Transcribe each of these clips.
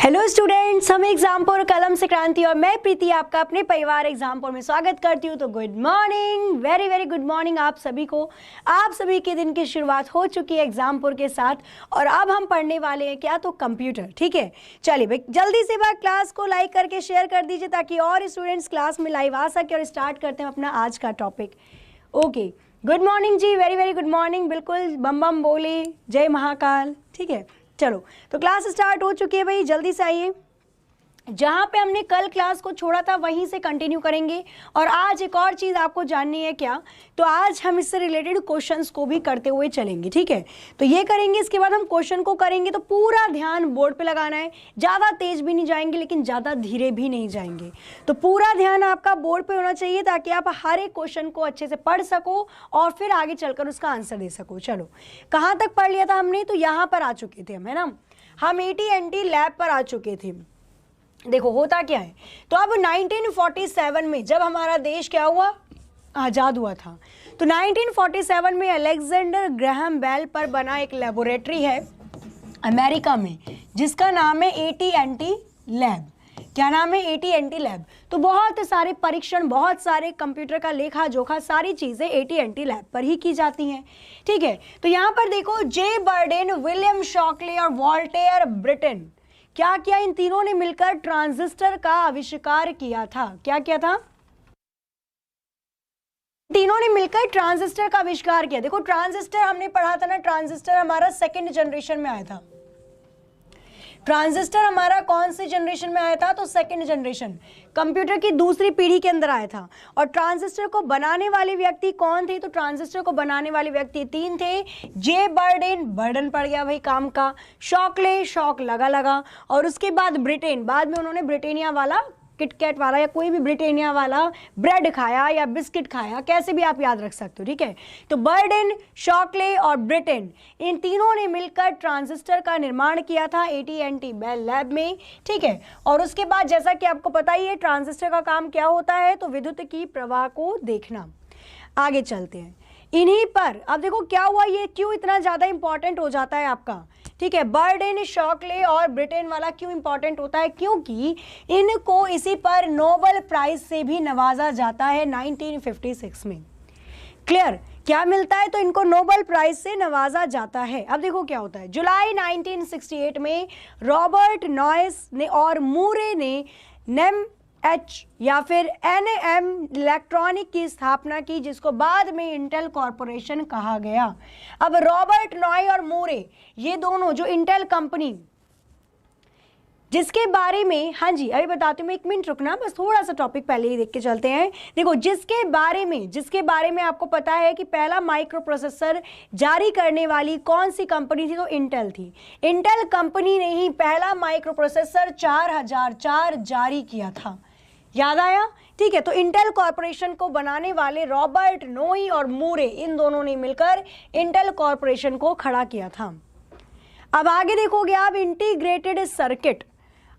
Hello students, हम एग्जामपुर कलम से क्रांति और मैं प्रीति आपका अपने परिवार एग्जामपुर में स्वागत करती हूँ। तो good morning, very very good morning आप सभी को। आप सभी के दिन की शुरुआत हो चुकी है एग्जामपुर के साथ और अब हम पढ़ने वाले हैं क्या, तो कंप्यूटर। ठीक है, चलिए भाई जल्दी से बात क्लास को लाइक करके शेयर कर दीजिए ताकि और स्टूडेंट्स क्लास में लाइव आ सके। और स्टार्ट करते हैं अपना आज का टॉपिक। ओके, गुड मॉर्निंग जी, वेरी वेरी गुड मॉर्निंग। बिल्कुल बम बम बोले, जय महाकाल। ठीक है, चलो तो क्लास स्टार्ट हो चुकी है भाई, जल्दी से आइए। जहाँ पे हमने कल क्लास को छोड़ा था वहीं से कंटिन्यू करेंगे। और आज एक और चीज़ आपको जाननी है क्या, तो आज हम इससे रिलेटेड क्वेश्चंस को भी करते हुए चलेंगे। ठीक है, तो ये करेंगे, इसके बाद हम क्वेश्चन को करेंगे। तो पूरा ध्यान बोर्ड पे लगाना है, ज़्यादा तेज भी नहीं जाएंगे लेकिन ज़्यादा धीरे भी नहीं जाएंगे। तो पूरा ध्यान आपका बोर्ड पे होना चाहिए ताकि आप हर एक क्वेश्चन को अच्छे से पढ़ सको और फिर आगे चलकर उसका आंसर दे सको। चलो, कहाँ तक पढ़ लिया था हमने, तो यहाँ पर आ चुके थे हम, है ना। हम AT&T लैब पर आ चुके थे। देखो होता क्या है, तो अब 1947 में जब हमारा देश क्या हुआ, आज़ाद हुआ था, तो 1947 में अलेक्जेंडर ग्राहम बेल पर बना एक लेबोरेटरी है अमेरिका में जिसका नाम है AT&T लैब। क्या नाम है, AT&T लैब। तो बहुत सारे परीक्षण, बहुत सारे कंप्यूटर का लेखा जोखा, सारी चीज़ें AT&T लैब पर ही की जाती हैं। ठीक है, तो यहाँ पर देखो, जे बर्डेन, विलियम शॉकले और वॉल्टेयर ब्रिटेन, क्या किया, इन तीनों ने मिलकर ट्रांजिस्टर का आविष्कार किया था। क्या किया था, तीनों ने मिलकर ट्रांजिस्टर का आविष्कार किया। देखो ट्रांजिस्टर हमने पढ़ा था ना, ट्रांजिस्टर हमारा सेकंड जनरेशन में आया था। ट्रांजिस्टर हमारा कौन सी जनरेशन में आया था, तो सेकंड जनरेशन, कंप्यूटर की दूसरी पीढ़ी के अंदर आया था। और ट्रांजिस्टर को बनाने वाले व्यक्ति कौन थे, तो ट्रांजिस्टर को बनाने वाले व्यक्ति तीन थे। जे बर्डेन, बर्डन पड़ गया भाई काम का, शॉकले, शॉक लगा, और उसके बाद ब्रिटेन, बाद में उन्होंने ब्रिटेनिया वाला, किटकैट वाला या कोई भी ब्रिटेनिया वाला ब्रेड खाया या बिस्किट खाया, कैसे भी आप याद रख सकते हो। ठीक है, तो बर्डेन, शॉकले और ब्रिटेन, इन तीनों ने मिलकर ट्रांजिस्टर का निर्माण किया था AT&T बेल लैब में। ठीक है, और उसके बाद जैसा कि आपको पता ही है ट्रांजिस्टर का काम क्या होता है, तो विद्युत की प्रवाह को देखना। आगे चलते हैं इन्हीं पर। अब देखो क्या हुआ, ये क्यों इतना ज़्यादा इंपॉर्टेंट हो जाता है आपका। ठीक है, बर्डेन, शॉकले और ब्रिटेन वाला क्यों इंपॉर्टेंट होता है, क्योंकि इनको इसी पर नोबेल प्राइज से भी नवाजा जाता है 1956 में। क्लियर, क्या मिलता है, तो इनको नोबेल प्राइज से नवाजा जाता है। अब देखो क्या होता है, जुलाई 1968 में रॉबर्ट नॉयस ने और मूरे ने NEMH या फिर NAM इलेक्ट्रॉनिक की स्थापना की, जिसको बाद में इंटेल कॉरपोरेशन कहा गया। अब रॉबर्ट नॉय और मूरे, ये दोनों जो इंटेल कंपनी, जिसके बारे में, हाँ जी अभी बताती हूँ मैं, एक मिनट रुकना, बस थोड़ा सा टॉपिक पहले ही देख के चलते हैं। देखो जिसके बारे में आपको पता है कि पहला माइक्रो प्रोसेसर जारी करने वाली कौन सी कंपनी थी, तो इंटेल थी। इंटेल कंपनी ने ही पहला माइक्रो प्रोसेसर 4004 जारी किया था, याद आया। ठीक है, तो इंटेल कॉरपोरेशन को बनाने वाले रॉबर्ट नोई और मूरे, इन दोनों ने मिलकर इंटेल कॉरपोरेशन को खड़ा किया था। अब आगे देखोगे आप, इंटीग्रेटेड सर्किट।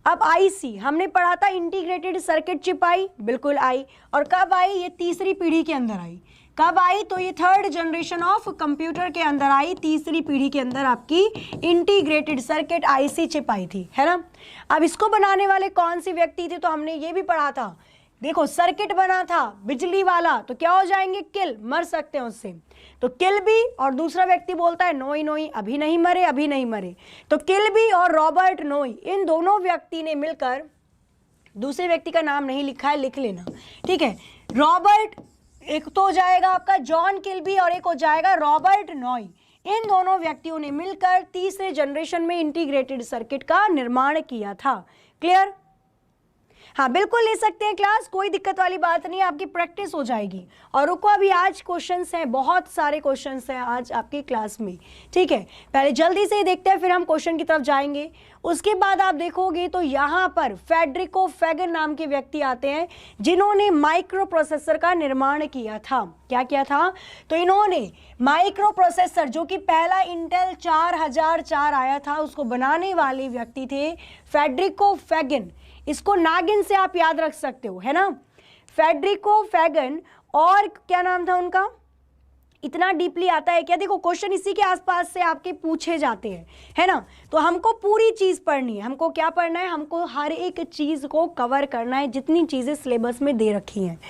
अब IC हमने पढ़ा था, इंटीग्रेटेड सर्किट चिप आई, बिल्कुल आई। और कब आई, ये तीसरी पीढ़ी के अंदर आई। कब आई, तो ये थर्ड जनरेशन ऑफ कंप्यूटर के अंदर आई, तीसरी पीढ़ी के अंदर आपकी इंटीग्रेटेड सर्किट IC चिप आई थी, है ना। अब इसको बनाने वाले कौन से व्यक्ति थे, तो हमने ये भी पढ़ा था। देखो सर्किट बना था बिजली वाला, तो क्या हो जाएंगे, किल, मर सकते हैं उससे, तो किल भी। और दूसरा व्यक्ति बोलता है नोई, अभी नहीं मरे, तो किल भी और रॉबर्ट नोई, इन दोनों व्यक्ति ने मिलकर, दूसरे व्यक्ति का नाम नहीं लिखा है, लिख लेना। ठीक है, रॉबर्ट, एक तो हो जाएगा आपका जॉन किल्बी और एक हो जाएगा रॉबर्ट नॉय, इन दोनों व्यक्तियों ने मिलकर तीसरे जनरेशन में इंटीग्रेटेड सर्किट का निर्माण किया था। क्लियर, हाँ बिल्कुल ले सकते हैं क्लास, कोई दिक्कत वाली बात नहीं, आपकी प्रैक्टिस हो जाएगी। और रुको, अभी आज क्वेश्चंस हैं, बहुत सारे क्वेश्चंस हैं आज आपकी क्लास में। ठीक है, पहले जल्दी से देखते हैं, फिर हम क्वेश्चन की तरफ जाएंगे। उसके बाद आप देखोगे तो यहाँ पर फेडरिको फैगन नाम के व्यक्ति आते हैं जिन्होंने माइक्रो प्रोसेसर का निर्माण किया था। क्या किया था, तो इन्होंने माइक्रो प्रोसेसर, जो कि पहला इंटेल 4004 आया था, उसको बनाने वाले व्यक्ति थे फेडरिको फैगन। इसको नागिन से आप याद रख सकते हो, है ना, फेडरिको फैगन। और क्या नाम था उनका, इतना डीपली आता है क्या? देखो क्वेश्चन इसी के आसपास से आपके पूछे जाते हैं, है ना। तो हमको पूरी चीज पढ़नी है, हमको क्या पढ़ना है, हमको हर एक चीज को कवर करना है जितनी चीजें सिलेबस में दे रखी हैं,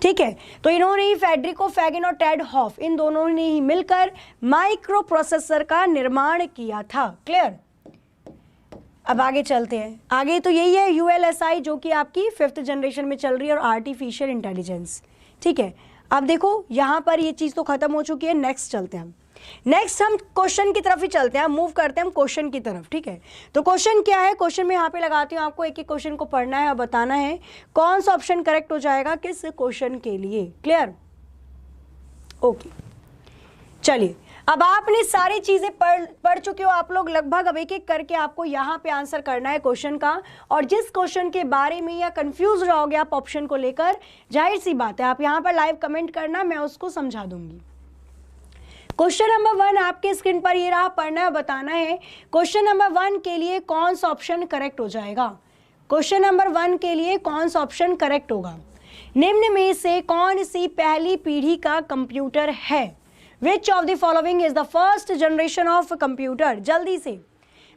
ठीक है। तो इन्होंने ही फेडरिको फैगन और टेड हॉफ, इन दोनों ने ही मिलकर माइक्रो प्रोसेसर का निर्माण किया था। क्लियर? अब आगे चलते हैं। आगे तो यही है ULSI जो कि आपकी 5th जनरेशन में चल रही है, और आर्टिफिशियल इंटेलिजेंस, ठीक है। अब देखो यहाँ पर ये चीज़ तो खत्म हो चुकी है। नेक्स्ट चलते हैं हम, नेक्स्ट हम क्वेश्चन की तरफ ही चलते हैं, मूव करते हैं हम क्वेश्चन की तरफ, ठीक है। तो क्वेश्चन क्या है, क्वेश्चन में यहाँ पे लगाती हूँ, आपको एक एक क्वेश्चन को पढ़ना है और बताना है कौन सा ऑप्शन करेक्ट हो जाएगा किस क्वेश्चन के लिए। क्लियर? ओके, चलिए अब आपने सारी चीजें पढ़ चुके हो आप लोग लगभग। अब एक एक करके आपको यहाँ पे आंसर करना है क्वेश्चन का, और जिस क्वेश्चन के बारे में या कंफ्यूज रहोगे आप ऑप्शन को लेकर, जाहिर सी बात है आप यहाँ पर लाइव कमेंट करना, मैं उसको समझा दूंगी। क्वेश्चन नंबर 1 आपके स्क्रीन पर ये रहा, पढ़ना है बताना है क्वेश्चन नंबर 1 के लिए कौन सा ऑप्शन करेक्ट हो जाएगा। क्वेश्चन नंबर 1 के लिए कौन सा ऑप्शन करेक्ट होगा? निम्न में से कौन सी पहली पीढ़ी का कंप्यूटर है? Which of the following is the first generation of computer? जल्दी से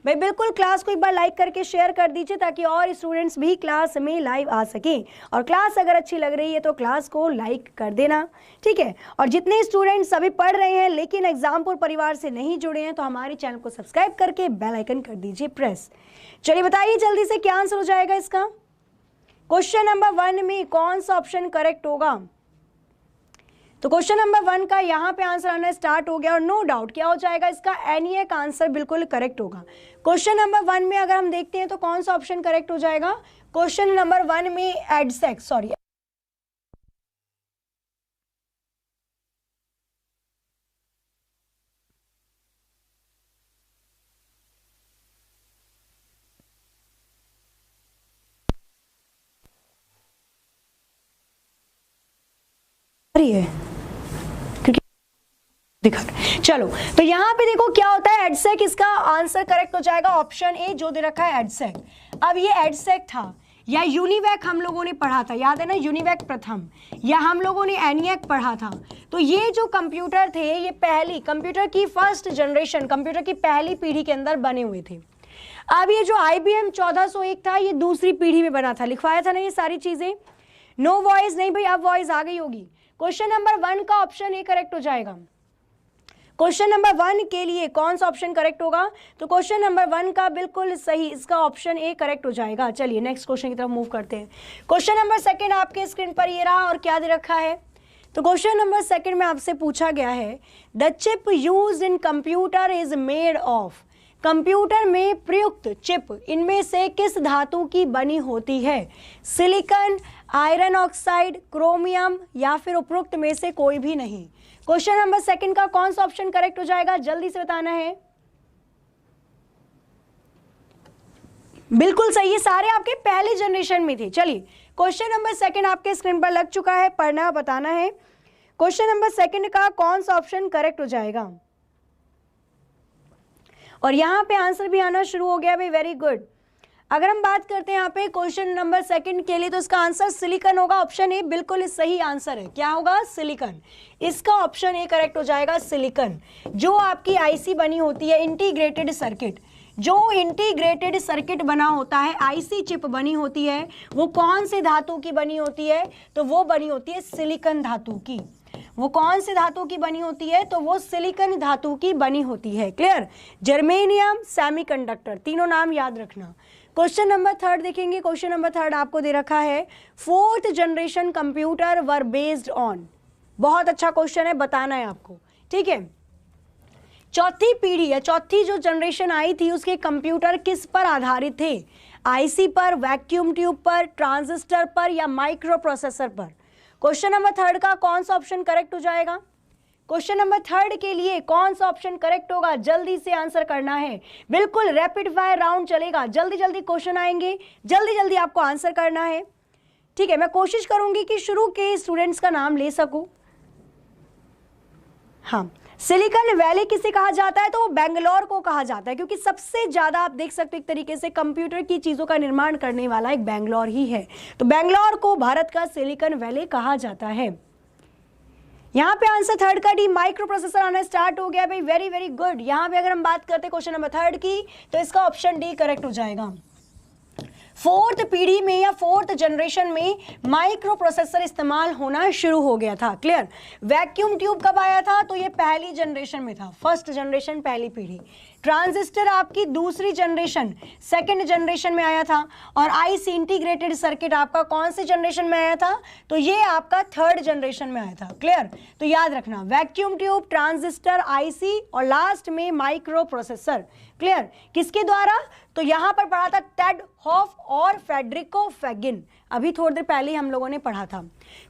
भाई बिल्कुल क्लास को एक बार लाइक करके शेयर कर दीजिए ताकि और स्टूडेंट्स भी क्लास में लाइव आ सके, और क्लास अगर अच्छी लग रही है तो क्लास को लाइक कर देना, ठीक है। और जितने स्टूडेंट्स अभी पढ़ रहे हैं लेकिन एग्जामपुर परिवार से नहीं जुड़े हैं तो हमारे चैनल को सब्सक्राइब करके बेल आइकन कर दीजिए प्रेस। चलिए बताइए जल्दी से क्या आंसर हो जाएगा इसका। क्वेश्चन नंबर 1 में कौन सा ऑप्शन करेक्ट होगा? तो क्वेश्चन नंबर 1 का यहाँ पे आंसर आना स्टार्ट हो गया, और नो डाउट क्या हो जाएगा इसका, एनिएक आंसर बिल्कुल करेक्ट होगा। क्वेश्चन नंबर 1 में अगर हम देखते हैं तो कौन सा ऑप्शन करेक्ट हो जाएगा? क्वेश्चन नंबर 1 में एडसेक, सॉरी है दिखा। चलो तो यहाँ पे देखो क्या होता है, एडसेक, इसका आंसर करेक्ट हो जाएगा ऑप्शन ए जो दे रखा है एडसेक। अब ये एडसेक था या यूनिवैक हम लोगों ने पढ़ा था, याद है ना, यूनिवैक प्रथम, या हम लोगों ने एनिएक पढ़ा था। तो ये जो कंप्यूटर थे ये पहली कंप्यूटर की फर्स्ट जनरेशन, कंप्यूटर की पहली पीढ़ी के अंदर बने हुए थे। अब ये जो IBM 1401 था ये दूसरी पीढ़ी में बना था, लिखवाया था ना ये सारी चीजें। नो वॉइस नहीं भाई, अब वॉइस आ गई होगी। क्वेश्चन नंबर 1 का ऑप्शन ए करेक्ट हो जाएगा। क्वेश्चन नंबर 1 के लिए कौन सा ऑप्शन करेक्ट होगा? तो क्वेश्चन नंबर 1 का बिल्कुल सही, इसका ऑप्शन ए करेक्ट हो जाएगा। चलिए नेक्स्ट क्वेश्चन की तरफ मूव करते हैं। क्वेश्चन नंबर 2 आपके स्क्रीन पर ये रहा, और क्या दे रखा है? तो क्वेश्चन नंबर 2 में आपसे पूछा गया है the chip used in computer is made of, computer में प्रयुक्त चिप इनमें से किस धातु की बनी होती है? सिलिकॉन, आयरन ऑक्साइड, क्रोमियम, या फिर उपरोक्त में से कोई भी नहीं। क्वेश्चन नंबर 2 का कौन सा ऑप्शन करेक्ट हो जाएगा? जल्दी से बताना है। बिल्कुल सही है, सारे आपके पहले जनरेशन में थे। चलिए क्वेश्चन नंबर 2 आपके स्क्रीन पर लग चुका है, पढ़ना बताना है क्वेश्चन नंबर 2 का कौन सा ऑप्शन करेक्ट हो जाएगा। और यहाँ पे आंसर भी आना शुरू हो गया भाई, वेरी गुड। अगर हम बात करते हैं यहाँ पे क्वेश्चन नंबर 2 के लिए तो इसका आंसर सिलिकॉन होगा, ऑप्शन ए बिल्कुल सही आंसर है। क्या होगा? सिलिकॉन, इसका ऑप्शन ए करेक्ट हो जाएगा। सिलिकॉन जो आपकी आईसी बनी होती है, इंटीग्रेटेड सर्किट, जो इंटीग्रेटेड सर्किट बना होता है, आईसी चिप बनी होती है, वो कौन से धातु की बनी होती है? तो वो बनी होती है सिलिकॉन धातु की। वो कौन से धातु की बनी होती है? तो वो सिलिकॉन धातु की बनी होती है। क्लियर? जर्मेनियम, सेमीकंडक्टर, तीनों नाम याद रखना। क्वेश्चन नंबर 3 देखेंगे। क्वेश्चन नंबर 3 आपको दे रखा है 4th generation computer were based on, बहुत अच्छा क्वेश्चन है, बताना है आपको, ठीक है। चौथी पीढ़ी या चौथी जो जनरेशन आई थी उसके कंप्यूटर किस पर आधारित थे? आईसी पर, वैक्यूम ट्यूब पर, ट्रांजिस्टर पर, या माइक्रो प्रोसेसर पर? क्वेश्चन नंबर 3 का कौन सा ऑप्शन करेक्ट हो जाएगा? क्वेश्चन नंबर 3 के लिए कौन सा ऑप्शन करेक्ट होगा? जल्दी से आंसर करना है, बिल्कुल रैपिड फायर राउंड चलेगा, जल्दी जल्दी क्वेश्चन आएंगे, जल्दी जल्दी आपको आंसर करना है, ठीक है। मैं कोशिश करूंगी कि शुरू के स्टूडेंट्स का नाम ले सकूं। हाँ, सिलिकॉन वैली किसे कहा जाता है? तो वो बेंगलोर को कहा जाता है, क्योंकि सबसे ज्यादा आप देख सकते हो एक तरीके से कंप्यूटर की चीजों का निर्माण करने वाला एक बेंगलोर ही है, तो बेंगलोर को भारत का सिलिकॉन वैली कहा जाता है। यहाँ पे आंसर थर्ड का डी माइक्रो प्रोसेसर आना स्टार्ट हो गया भाई, वेरी वेरी गुड। यहाँ पे अगर हम बात करते हैं क्वेश्चन नंबर थर्ड की, तो इसका ऑप्शन डी करेक्ट हो जाएगा। फोर्थ पीढ़ी में या फोर्थ जनरेशन में माइक्रो प्रोसेसर इस्तेमाल होना शुरू हो गया था। क्लियर। वैक्यूम ट्यूब कब आया था? तो ये पहली जनरेशन में था, फर्स्ट जनरेशन, पहली पीढ़ी। ट्रांजिस्टर आपकी दूसरी जनरेशन, सेकंड जनरेशन में आया था। और आईसी इंटीग्रेटेड सर्किट आपका कौन सी जनरेशन में आया था? तो ये आपका थर्ड जनरेशन में आया था। क्लियर। तो याद रखना, वैक्यूम ट्यूब, ट्रांजिस्टर, आईसी और लास्ट में माइक्रो प्रोसेसर। क्लियर। किसके द्वारा? तो यहां पर पढ़ा था टेड हॉफ और फेडरिको फेगिन, अभी थोड़ी देर पहले हम लोगों ने पढ़ा था।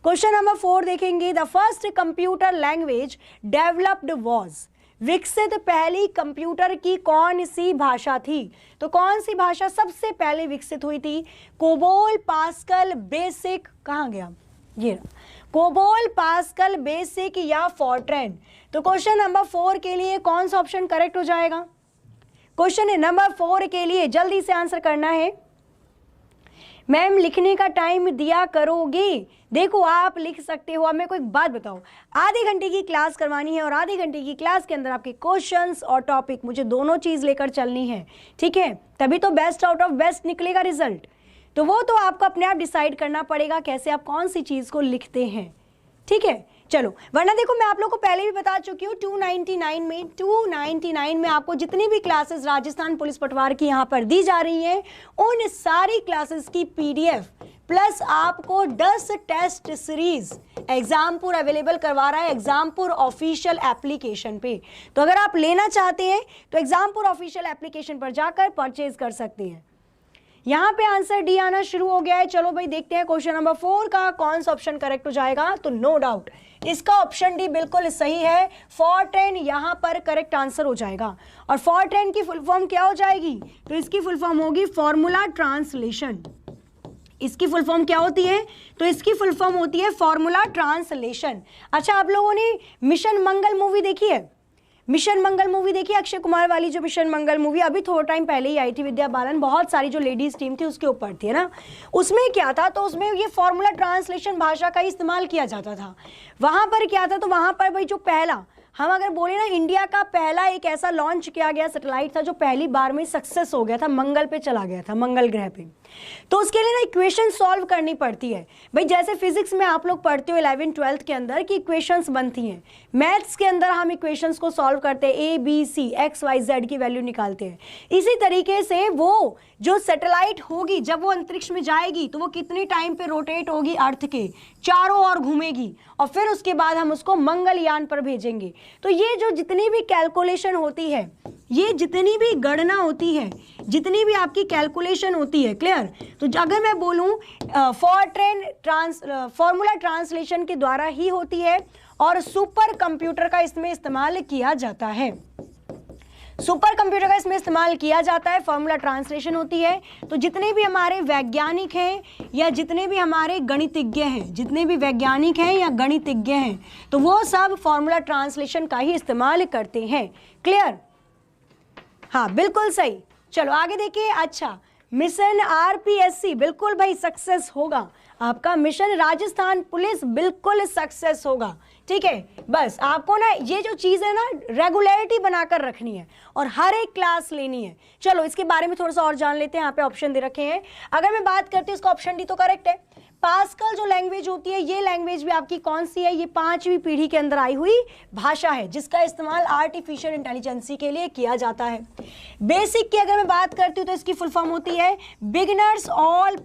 क्वेश्चन नंबर 4 देखेंगे। The first computer language developed was, विकसित पहली कंप्यूटर की कौन सी भाषा थी? तो कौन सी भाषा सबसे पहले विकसित हुई थी? कोबोल, पास्कल, बेसिक, कहां गया ये, कोबोल, पास्कल, बेसिक या फॉर्ट्रैन? तो क्वेश्चन नंबर 4 के लिए कौन सा ऑप्शन करेक्ट हो जाएगा? क्वेश्चन नंबर 4 के लिए जल्दी से आंसर करना है। मैम लिखने का टाइम दिया करोगे? देखो आप लिख सकते हो। अब मेरे को एक बात बताओ, आधे घंटे की क्लास करवानी है और आधे घंटे की क्लास के अंदर आपके क्वेश्चंस और टॉपिक मुझे दोनों चीज लेकर चलनी है, ठीक है? तभी तो बेस्ट आउट ऑफ बेस्ट निकलेगा रिजल्ट। तो वो तो आपको अपने आप डिसाइड करना पड़ेगा कैसे आप कौन सी चीज को लिखते हैं, ठीक है? चलो, वरना देखो मैं आप लोगों को पहले भी बता चुकी हूँ 299 में आपको जितनी भी क्लासेस राजस्थान पुलिस पटवार की यहाँ पर दी जा रही हैं, उन सारी क्लासेस की पीडीएफ प्लस आपको 10 टेस्ट सीरीज एग्जामपुर अवेलेबल करवा रहा है एग्जामपुर ऑफिशियल एप्लीकेशन पे। तो अगर आप लेना चाहते हैं तो एग्जामपुर ऑफिशियल एप्लीकेशन पर जाकर परचेज कर सकते हैं। यहाँ पे आंसर डी आना शुरू हो गया है। चलो भाई देखते हैं क्वेश्चन नंबर 4 का कौन सा ऑप्शन करेक्ट हो जाएगा। तो नो डाउट इसका ऑप्शन डी बिल्कुल सही है, फॉर्ट्रैन यहाँ पर करेक्ट आंसर हो जाएगा। और फॉर्ट्रैन की फुल फॉर्म क्या हो जाएगी? तो इसकी फुल फॉर्म होगी फॉर्मूला ट्रांसलेशन। इसकी फुल फॉर्म क्या होती है? तो इसकी फुल फॉर्म होती है फॉर्मूला ट्रांसलेशन। अच्छा, आप लोगों ने मिशन मंगल मूवी देखी है? मिशन मंगल मूवी देखी, अक्षय कुमार वाली जो मिशन मंगल मूवी अभी थोड़ा टाइम पहले ही आई थी, विद्या बालन, बहुत सारी जो लेडीज टीम थी उसके ऊपर थी, है ना? उसमें क्या था? तो उसमें ये फॉर्मूला ट्रांसलेशन भाषा का इस्तेमाल किया जाता था। वहां पर क्या था? तो वहां पर भाई जो पहला, हम अगर बोले ना, इंडिया का पहला एक ऐसा लॉन्च किया गया सैटेलाइट था जो पहली बार में सक्सेस हो गया था, मंगल पे चला गया था, मंगल ग्रह पे। तो उसके लिए ना इक्वेशन सॉल्व करनी पड़ती है भाई। जैसे फिजिक्स में आप लोग पढ़ते हो 11th-12th के अंदर कि इक्वेशंस बनती हैं, मैथ्स के अंदर हम इक्वेशंस को सॉल्व करते हैं, A B C X Y Z की वैल्यू निकालते हैं। इसी तरीके से वो जो सैटेलाइट होगी जब वो अंतरिक्ष में जाएगी तो वो कितने टाइम पे रोटेट होगी, अर्थ के चारों ओर घूमेगी, और फिर उसके बाद हम उसको मंगलयान पर भेजेंगे। तो ये जो जितनी भी कैलकुलेशन होती है, ये जितनी भी गणना होती है, जितनी भी आपकी कैलकुलेशन होती है, क्लियर? तो अगर मैं बोलूं फॉर्मूला ट्रांसलेशन के द्वारा ही होती है और सुपर कंप्यूटर का इसमें इस्तेमाल किया जाता है। सुपर कंप्यूटर का इसमें इस्तेमाल किया जाता है, फॉर्मूला ट्रांसलेशन होती है। तो जितने भी हमारे वैज्ञानिक हैं या जितने भी हमारे गणितज्ञ हैं, जितने भी वैज्ञानिक हैं या गणितज्ञ हैं, तो वो सब फॉर्मूला ट्रांसलेशन का ही इस्तेमाल करते हैं। क्लियर? हाँ बिल्कुल सही। चलो आगे देखिए। अच्छा, मिशन आरपीएससी बिल्कुल भाई सक्सेस होगा आपका। मिशन राजस्थान पुलिस बिल्कुल सक्सेस होगा, ठीक है? बस आपको ना ये जो चीज़ है ना रेगुलरिटी बनाकर रखनी है और हर एक क्लास लेनी है। चलो इसके बारे में थोड़ा सा और जान लेते हैं। यहाँ पे ऑप्शन दे रखे हैं। अगर मैं बात करती हूँ इसका ऑप्शन डी तो करेक्ट है। पास्कल जो लैंग्वेज होती है, ये लैंग्वेज भी आपकी कौन सी है? ये 5वीं पीढ़ी के अंदर आई हुई भाषा है जिसका इस्तेमाल आर्टिफिशियल इंटेलिजेंसी के लिए किया जाता है। बेसिक की अगर मैं बात करती हूँ तो इसकी फुल फॉर्म होती है beginners all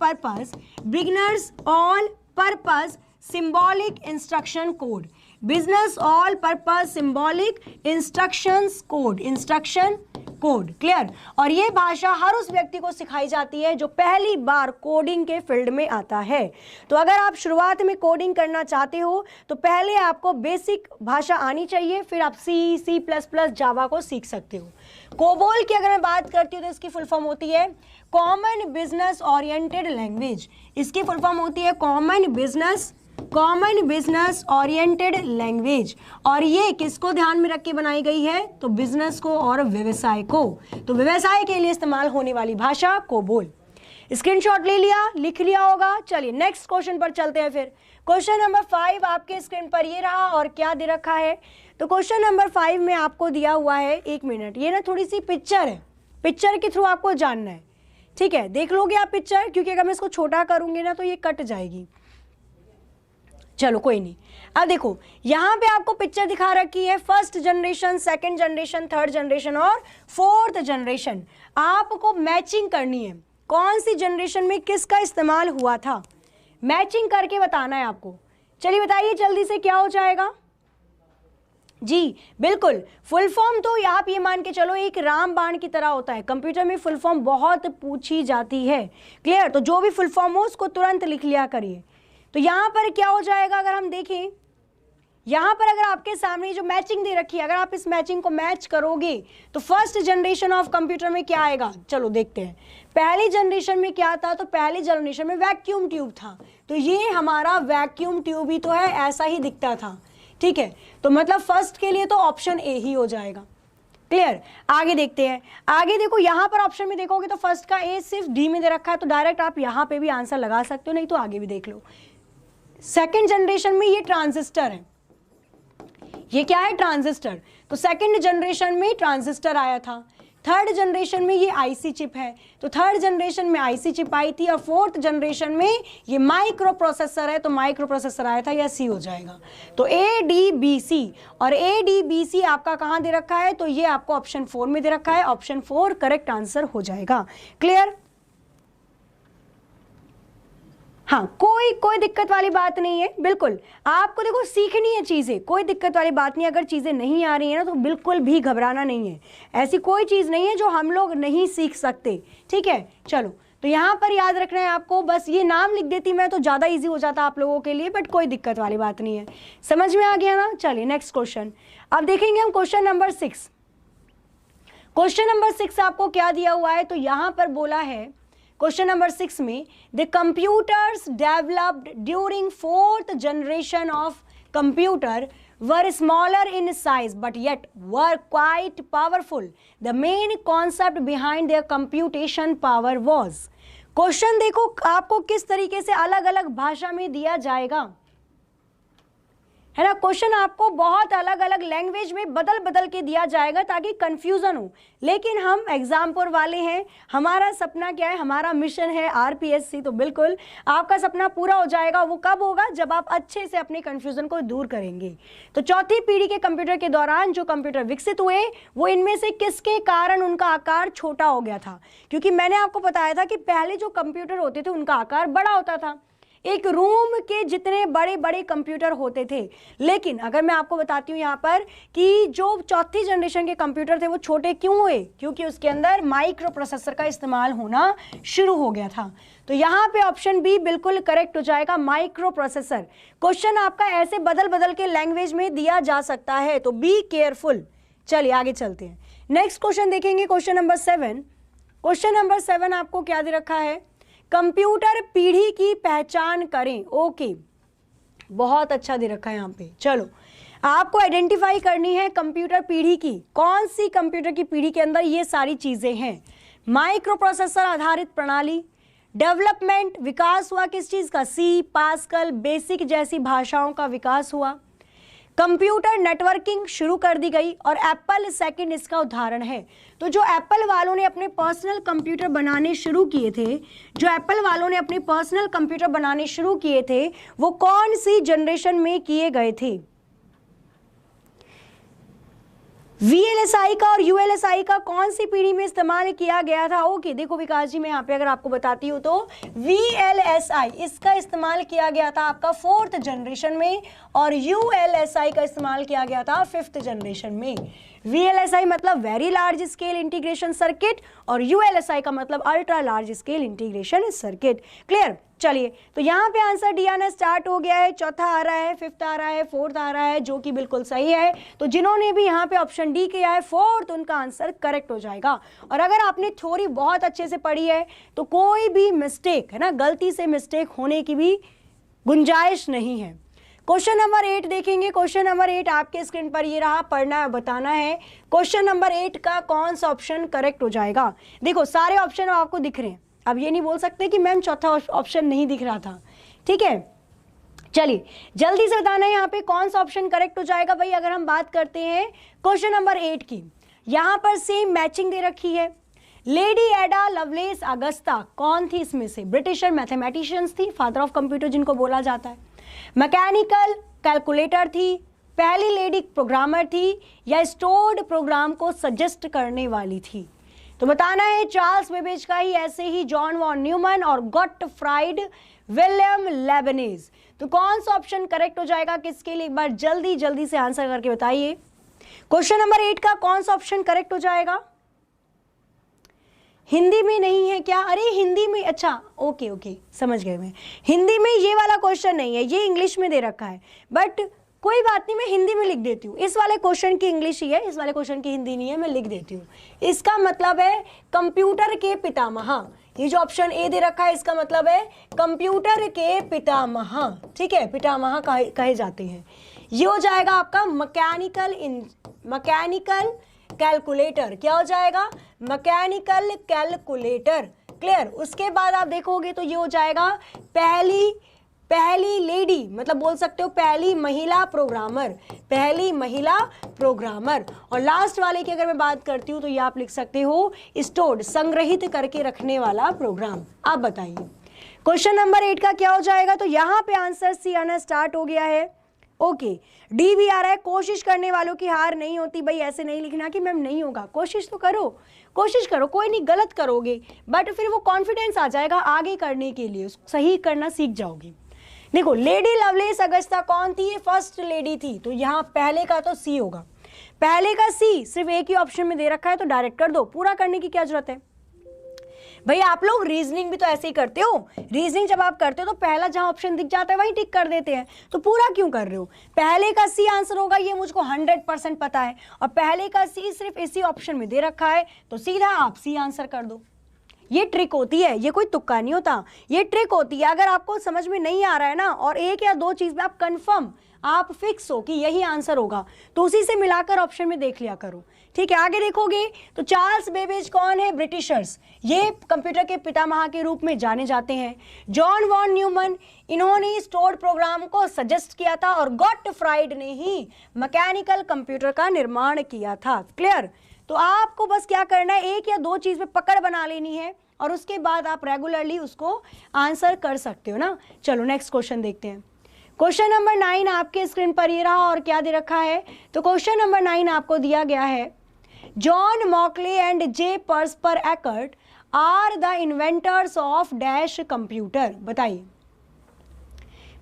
purpose symbolic instruction code. Business all purpose symbolic instruction code. Clear? और ये भाषा हर उस व्यक्ति को सिखाई जाती है जो पहली बार कोडिंग के फील्ड में आता है। तो अगर आप शुरुआत में कोडिंग करना चाहते हो तो पहले आपको बेसिक भाषा आनी चाहिए, फिर आप C++, जावा को सीख सकते हो। कोबोल की अगर मैं बात करती हूँ तो इसकी फुल फॉर्म होती है कॉमन बिजनेस ओरिएंटेड लैंग्वेज। इसकी फुल फॉर्म होती है कॉमन बिजनेस ओरिएंटेड लैंग्वेज। और ये किसको ध्यान में रख के बनाई गई है? तो बिजनेस को और व्यवसाय को। तो व्यवसाय के लिए इस्तेमाल होने वाली भाषा कोबोल। स्क्रीनशॉट ले लिया, लिख लिया होगा। चलिए नेक्स्ट क्वेश्चन पर चलते हैं। फिर क्वेश्चन नंबर 5 आपके स्क्रीन पर ये रहा और क्या दे रखा है। तो क्वेश्चन नंबर 5 में आपको दिया हुआ है, एक मिनट, ये ना थोड़ी सी पिक्चर है, पिक्चर के थ्रू आपको जानना है, ठीक है। देख लोगे आप पिक्चर, क्योंकि अगर मैं इसको छोटा करूंगी ना तो ये कट जाएगी। चलो कोई नहीं। अब देखो यहाँ पे आपको पिक्चर दिखा रखी है, first generation, second generation, third generation और फोर्थ जनरेशन। आपको मैचिंग करनी है, कौन सी जनरेशन में किसका इस्तेमाल हुआ था, मैचिंग करके बताना है आपको। चलिए बताइए जल्दी से क्या हो जाएगा जी। बिल्कुल, फुल फॉर्म तो आप ये मान के चलो एक रामबाण की तरह होता है। कंप्यूटर में फुल फॉर्म बहुत पूछी जाती है, क्लियर। तो जो भी फुल फॉर्म हो उसको तुरंत लिख लिया करिए। तो यहाँ पर क्या हो जाएगा, अगर हम देखें यहाँ पर, अगर आपके सामने जो मैचिंग दे रखी है, अगर आप इस मैचिंग को मैच करोगे तो फर्स्ट जनरेशन ऑफ कंप्यूटर में क्या आएगा, चलो देखते हैं। पहली जनरेशन में क्या था, तो पहली जनरेशन में वैक्यूम ट्यूब था। तो ये हमारा वैक्यूम ट्यूब ही तो है, ऐसा ही दिखता था, ठीक है। तो मतलब फर्स्ट के लिए तो ऑप्शन ए ही हो जाएगा, क्लियर। आगे देखते हैं। आगे देखो यहाँ पर ऑप्शन में देखोगे तो फर्स्ट का ए सिर्फ डी में दे रखा है, तो डायरेक्ट आप यहाँ पे भी आंसर लगा सकते हो, नहीं तो आगे भी देख लो। सेकेंड जनरेशन में ये ट्रांजिस्टर है, ये क्या है, ट्रांजिस्टर। तो सेकंड जनरेशन में ट्रांजिस्टर आया था। थर्ड जनरेशन में ये आईसी चिप है, तो थर्ड जनरेशन में आईसी चिप आई थी। और फोर्थ जनरेशन में ये माइक्रो प्रोसेसर है, तो माइक्रो प्रोसेसर आया था, या सी हो जाएगा। तो ADBC, और ADBC आपका कहाँ दे रखा है, तो ये आपको ऑप्शन 4 में दे रखा है। ऑप्शन 4 करेक्ट आंसर हो जाएगा, क्लियर। हाँ, कोई दिक्कत वाली बात नहीं है, बिल्कुल। आपको देखो सीखनी है चीज़ें, कोई दिक्कत वाली बात नहीं। अगर चीज़ें नहीं आ रही है ना तो बिल्कुल भी घबराना नहीं है। ऐसी कोई चीज़ नहीं है जो हम लोग नहीं सीख सकते, ठीक है। चलो, तो यहाँ पर याद रखना है आपको, बस ये नाम लिख देती मैं तो ज़्यादा ईजी हो जाता आप लोगों के लिए, बट कोई दिक्कत वाली बात नहीं है। समझ में आ गया ना। चलिए नेक्स्ट क्वेश्चन अब देखेंगे हम, क्वेश्चन नंबर 6। क्वेश्चन नंबर 6 आपको क्या दिया हुआ है, तो यहाँ पर बोला है क्वेश्चन नंबर 6 में, the computers developed during fourth generation of computer were smaller in size but yet were quite powerful. The main concept behind there computation power was. Question देखो आपको किस तरीके से अलग अलग भाषा में दिया जाएगा, है ना। क्वेश्चन आपको बहुत अलग अलग लैंग्वेज में बदल बदल के दिया जाएगा ताकि कंफ्यूजन हो। लेकिन हम एग्जामपुर वाले हैं, हमारा सपना क्या है, हमारा मिशन है RPSC, तो बिल्कुल आपका सपना पूरा हो जाएगा। वो कब होगा, जब आप अच्छे से अपने कंफ्यूजन को दूर करेंगे। तो चौथी पीढ़ी के कंप्यूटर के दौरान जो कंप्यूटर विकसित हुए वो इनमें से किसके कारण उनका आकार छोटा हो गया था। क्योंकि मैंने आपको बताया था कि पहले जो कंप्यूटर होते थे उनका आकार बड़ा होता था, एक रूम के जितने बड़े बड़े कंप्यूटर होते थे। लेकिन अगर मैं आपको बताती हूँ यहाँ पर कि जो चौथी जनरेशन के कंप्यूटर थे वो छोटे क्यों हुए, क्योंकि उसके अंदर माइक्रो प्रोसेसर का इस्तेमाल होना शुरू हो गया था। तो यहाँ पे ऑप्शन बी बिल्कुल करेक्ट हो जाएगा, माइक्रो प्रोसेसर। क्वेश्चन आपका ऐसे बदल बदल के लैंग्वेज में दिया जा सकता है, तो बी केयरफुल। चलिए आगे चलते हैं, नेक्स्ट क्वेश्चन देखेंगे, क्वेश्चन नंबर 7। क्वेश्चन नंबर 7 आपको क्या दे रखा है, कंप्यूटर पीढ़ी की पहचान करें। ओके, बहुत अच्छा दे रखा है यहाँ पे। चलो, आपको आइडेंटिफाई करनी है कंप्यूटर पीढ़ी की, कौन सी कंप्यूटर की पीढ़ी के अंदर ये सारी चीजें हैं। माइक्रो प्रोसेसर आधारित प्रणाली, डेवलपमेंट, विकास हुआ किस चीज का, सी, पास्कल, बेसिक जैसी भाषाओं का विकास हुआ, कंप्यूटर नेटवर्किंग शुरू कर दी गई, और एप्पल सेकंड इसका उदाहरण है। तो जो एप्पल वालों ने अपने पर्सनल कंप्यूटर बनाने शुरू किए थे, जो एप्पल वालों ने अपने पर्सनल कंप्यूटर बनाने शुरू किए थे, वो कौन सी जनरेशन में किए गए थे, VLSI का और ULSI का कौन सी पीढ़ी में इस्तेमाल किया गया था। ओके, देखो विकास जी, मैं यहाँ पे अगर आपको बताती हूँ तो VLSI इसका इस्तेमाल किया गया था आपका 4th जनरेशन में, और ULSI का इस्तेमाल किया गया था 5th जनरेशन में। VLSI मतलब very large scale integration circuit, और ULSI का मतलब ultra large scale integration circuit, clear. चलिए, तो यहाँ पे आंसर डी आना स्टार्ट हो गया है, चौथा आ रहा है, 5th आ रहा है, 4th आ रहा है, जो कि बिल्कुल सही है। तो जिन्होंने भी यहाँ पे ऑप्शन डी किया है 4th, उनका आंसर करेक्ट हो जाएगा। और अगर आपने थ्योरी बहुत अच्छे से पढ़ी है तो कोई भी मिस्टेक, है ना, गलती से मिस्टेक होने की भी गुंजाइश नहीं है। क्वेश्चन नंबर 8 देखेंगे। क्वेश्चन नंबर 8 आपके स्क्रीन पर ये रहा, पढ़ना है, बताना है। क्वेश्चन नंबर 8 का कौन सा ऑप्शन करेक्ट हो जाएगा। देखो सारे ऑप्शन आपको दिख रहे हैं, अब ये नहीं बोल सकते कि मैम चौथा ऑप्शन नहीं दिख रहा था, ठीक है। चलिए जल्दी से बताना है यहाँ पे कौन सा ऑप्शन करेक्ट हो जाएगा भाई। अगर हम बात करते हैं क्वेश्चन नंबर 8 की, यहाँ पर सेम मैचिंग दे रखी है। लेडी एडा लवलेस अगस्ता कौन थी इसमें से? ब्रिटिशर मैथमेटिशियंस थी, फादर ऑफ कंप्यूटर जिनको बोला जाता है। मैकेनिकल कैलकुलेटर थी, पहली लेडी प्रोग्रामर थी, या स्टोर्ड प्रोग्राम को सजेस्ट करने वाली थी? तो बताना है चार्ल्स बेबेज का ही, ऐसे ही जॉन वॉन न्यूमन और गॉटफ्राइड विलियम लेबनीज। तो कौन सा ऑप्शन करेक्ट हो जाएगा किसके लिए? एक बार जल्दी जल्दी से आंसर करके बताइए। क्वेश्चन नंबर 8 का कौन सा ऑप्शन करेक्ट हो जाएगा? हिंदी में नहीं है क्या? अरे हिंदी में, अच्छा ओके ओके समझ गए मैं। हिंदी में ये वाला क्वेश्चन नहीं है, ये इंग्लिश में दे रखा है, बट कोई बात नहीं, मैं हिंदी में लिख देती हूँ। इस वाले क्वेश्चन की इंग्लिश ही है, इस वाले क्वेश्चन की हिंदी नहीं है, मैं लिख देती हूँ। इसका मतलब है कंप्यूटर के पितामह। ये जो ऑप्शन ए दे रखा है इसका मतलब है कंप्यूटर के पितामह, ठीक है, पितामह कहे जाते हैं। ये हो जाएगा आपका मैकेनिकल कैलकुलेटर। क्या हो जाएगा? Mechanical calculator. क्लियर? उसके बाद आप देखोगे तो ये हो जाएगा पहली लेडी, मतलब बोल सकते हो पहली महिला प्रोग्रामर, पहली महिला प्रोग्रामर। और लास्ट वाले की अगर मैं बात करती हूँ तो ये आप लिख सकते हो स्टोर्ड, संग्रहित करके रखने वाला प्रोग्राम। आप बताइए क्वेश्चन नंबर 8 का क्या हो जाएगा? तो यहाँ पे आंसर सी आना स्टार्ट हो गया है। ओके, डी भी आ रहा है। कोशिश करने वालों की हार नहीं होती भाई, ऐसे नहीं लिखना कि मैम नहीं होगा। कोशिश तो करो, कोशिश करो, कोई नहीं, गलत करोगे बट फिर वो कॉन्फिडेंस आ जाएगा आगे करने के लिए, सही करना सीख जाओगे। देखो लेडी लवलेस अगस्ता कौन थी? ये फर्स्ट लेडी थी, तो यहाँ पहले का तो सी होगा। पहले का सी सिर्फ एक ही ऑप्शन में दे रखा है तो डायरेक्ट कर दो, पूरा करने की क्या जरूरत है भाई। आप लोग रीजनिंग भी तो ऐसे ही करते हो। रीजनिंग जब आप करते हो तो पहला जहां ऑप्शन दिख जाता है वहीं टिक कर देते हैं, तो पूरा क्यों कर रहे हो? पहले का सी आंसर होगा, ये मुझको 100% पता है, और पहले का सी सिर्फ इसी ऑप्शन में दे रखा है तो सीधा आप सी आंसर कर दो। ये ट्रिक होती है, ये कोई तुक्का नहीं होता, ये ट्रिक होती है। अगर आपको समझ में नहीं आ रहा है ना और एक या दो चीज में आप कंफर्म, आप फिक्स हो कि यही आंसर होगा, तो उसी से मिलाकर ऑप्शन में देख लिया करो, ठीक है। आगे देखोगे तो चार्ल्स बेबेज कौन है? ब्रिटिशर्स, ये कंप्यूटर के पितामह के रूप में जाने जाते हैं। जॉन वॉन न्यूमन, इन्होंने स्टोर्ड प्रोग्राम को सजेस्ट किया था, और गॉटफ्राइड ने ही मैकेनिकल कंप्यूटर का निर्माण किया था। क्लियर? तो आपको बस क्या करना है, एक या दो चीज में पकड़ बना लेनी है और उसके बाद आप रेगुलरली उसको आंसर कर सकते हो ना। चलो नेक्स्ट क्वेश्चन देखते हैं। क्वेश्चन नंबर 9 आपके स्क्रीन पर ये रहा, और क्या दे रखा है? तो क्वेश्चन नंबर 9 आपको दिया गया है, John Mauchly and J Presper Eckert are the inventors of dash computer. बताइए,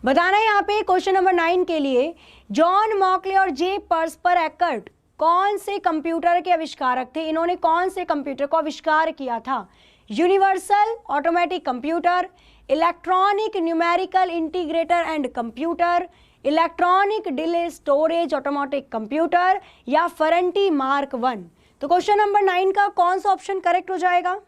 बताना है यहाँ पे क्वेश्चन नंबर 9 के लिए, जॉन मॉकले और जे पर्सपर एकर्ट कौन से कंप्यूटर के आविष्कारक थे? इन्होंने कौन से कंप्यूटर को आविष्कार किया था? Universal automatic computer, electronic numerical integrator and computer, electronic delay storage automatic computer, या फेरेंटी मार्क 1। तो क्वेश्चन नंबर 9 का कौन सा ऑप्शन करेक्ट हो जाएगा?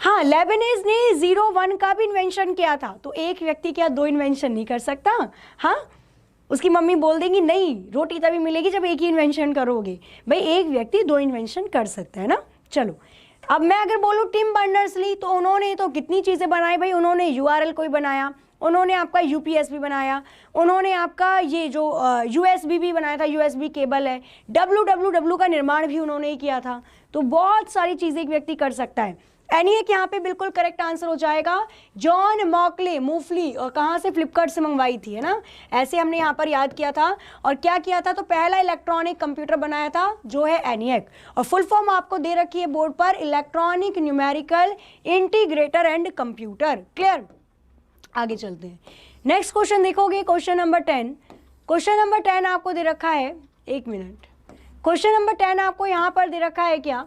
हाँ, लेबनीज ने 0-1 का भी इन्वेंशन किया था। तो एक व्यक्ति क्या दो इन्वेंशन नहीं कर सकता? हाँ, उसकी मम्मी बोल देगी नहीं, रोटी तभी मिलेगी जब एक ही इन्वेंशन करोगे। भाई एक व्यक्ति दो इन्वेंशन कर सकता है ना। चलो अब मैं अगर बोलूँ टिम बर्नर्स-ली, तो उन्होंने तो कितनी चीज़ें बनाई भाई। उन्होंने URL को ही बनाया, उन्होंने आपका UPS भी बनाया, उन्होंने आपका ये जो USB भी बनाया था, USB केबल है, WWW का निर्माण भी उन्होंने ही किया था। तो बहुत सारी चीज़ें एक व्यक्ति कर सकता है। एनीएक यहाँ पे बिल्कुल करेक्ट आंसर हो जाएगा। जॉन मॉकले, मूंगफली और कहाँ से? फ्लिपकार्ट से मंगवाई थी, है ना, ऐसे हमने यहाँ पर याद किया था। और क्या किया था? तो पहला इलेक्ट्रॉनिक कंप्यूटर बनाया था जो है एनीएक, और फुल फॉर्म आपको दे रखी है बोर्ड पर, electronic numerical integrator and computer. Clear? आगे चलते हैं। नेक्स्ट क्वेश्चन देखोगे, क्वेश्चन नंबर 10। क्वेश्चन नंबर 10 आपको दे रखा है, एक मिनट, क्वेश्चन नंबर 10 आपको यहाँ पर दे रखा है क्या?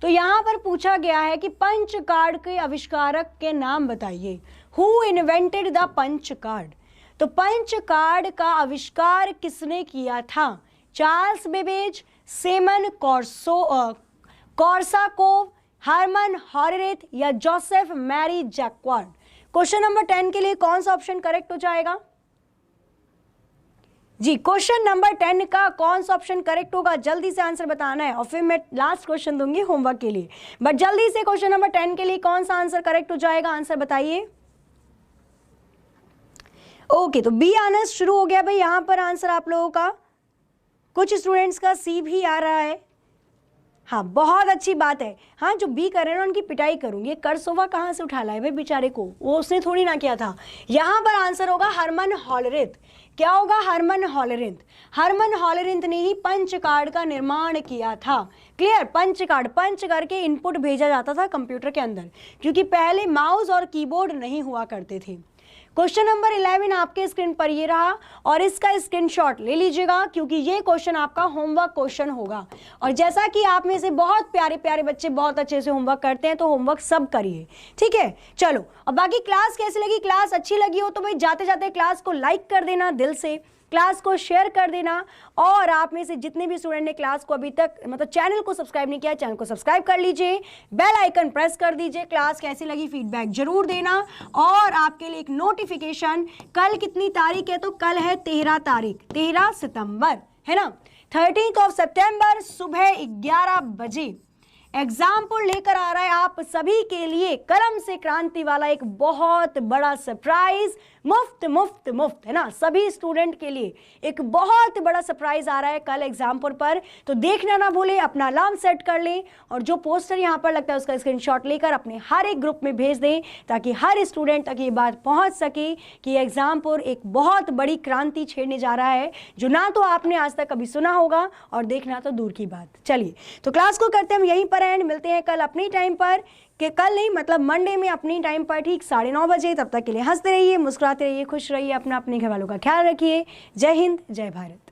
तो यहाँ पर पूछा गया है कि पंच कार्ड के आविष्कारक के नाम बताइए। Who invented the punch card? तो पंच कार्ड का आविष्कार किसने किया था? Charles Babbage, Semyon Korsakov, Herman Hollerith, या Joseph Marie Jacquard. Question number 10 के लिए कौन सा ऑप्शन करेक्ट हो जाएगा? जी, क्वेश्चन नंबर 10 का कौन सा ऑप्शन करेक्ट होगा, जल्दी से आंसर बताना है और फिर मैं लास्ट क्वेश्चन दूंगी होमवर्क के लिए। बट जल्दी से क्वेश्चन नंबर 10 के लिए कौन सा आंसर करेक्ट हो जाएगा, आंसर बताइए। ओके, तो बी आना शुरू हो गया भाई यहां पर आंसर आप लोगों का। कुछ स्टूडेंट्स का सी भी आ रहा है। हाँ, बहुत अच्छी बात है। हाँ, जो बी कर रहे हैं ना उनकी पिटाई करूंगी। ये करसोवा कहाँ से उठा लाए भाई बेचारे को, वो उसने थोड़ी ना किया था। यहाँ पर आंसर होगा हरमन हॉलरिथ। क्या होगा, हरमन हॉलरिथ। हरमन हॉलरिथ ने ही पंच कार्ड का निर्माण किया था। क्लियर, पंच कार्ड, पंच करके इनपुट भेजा जाता था कंप्यूटर के अंदर, क्योंकि पहले माउस और कीबोर्ड नहीं हुआ करते थे। क्वेश्चन नंबर 11 आपके स्क्रीन पर ये रहा और इसका स्क्रीनशॉट ले लीजिएगा, क्योंकि ये क्वेश्चन आपका होमवर्क क्वेश्चन होगा। और जैसा कि आप में से बहुत प्यारे प्यारे बच्चे बहुत अच्छे से होमवर्क करते हैं, तो होमवर्क सब करिए, ठीक है। चलो, अब बाकी क्लास कैसी लगी, क्लास अच्छी लगी हो तो भाई जाते जाते क्लास को लाइक कर देना दिल से, क्लास को शेयर कर देना। और आप में से जितने भी स्टूडेंट ने क्लास को अभी तक मतलब चैनल को सब्सक्राइब नहीं किया, चैनल को सब्सक्राइब कर लीजिए, बेल आइकन प्रेस कर दीजिए। क्लास कैसी लगी फीडबैक जरूर देना। और आपके लिए एक नोटिफिकेशन, कल कितनी तारीख है, तो कल है 13 तारीख, 13 सितंबर है ना, 13 सितंबर सुबह 11 बजे एग्जाम्पल लेकर आ रहा है आप सभी के लिए कलम से क्रांति वाला एक बहुत बड़ा सरप्राइज, मुफ्त मुफ्त मुफ्त है ना, सभी स्टूडेंट के लिए एक बहुत बड़ा सरप्राइज आ रहा है कल एग्जाम्पल पर। तो देखना ना भूले, अपना अलार्म सेट कर लें और जो पोस्टर यहाँ पर लगता है उसका स्क्रीनशॉट लेकर अपने हर एक ग्रुप में भेज दें, ताकि हर स्टूडेंट तक ये बात पहुँच सके कि एग्जाम्पल एक बहुत बड़ी क्रांति छेड़ने जा रहा है, जो ना तो आपने आज तक कभी सुना होगा और देखना तो दूर की बात। चलिए, तो क्लास को करते हम यहीं पर एंड, मिलते हैं कल अपनी टाइम पर, कि कल नहीं मतलब मंडे में अपनी टाइम पर ठीक 9:30 बजे। तब तक के लिए हंसते रहिए, मुस्कुराते रहिए, खुश रहिए, अपना अपने घर वालों का ख्याल रखिए। जय हिंद, जय भारत।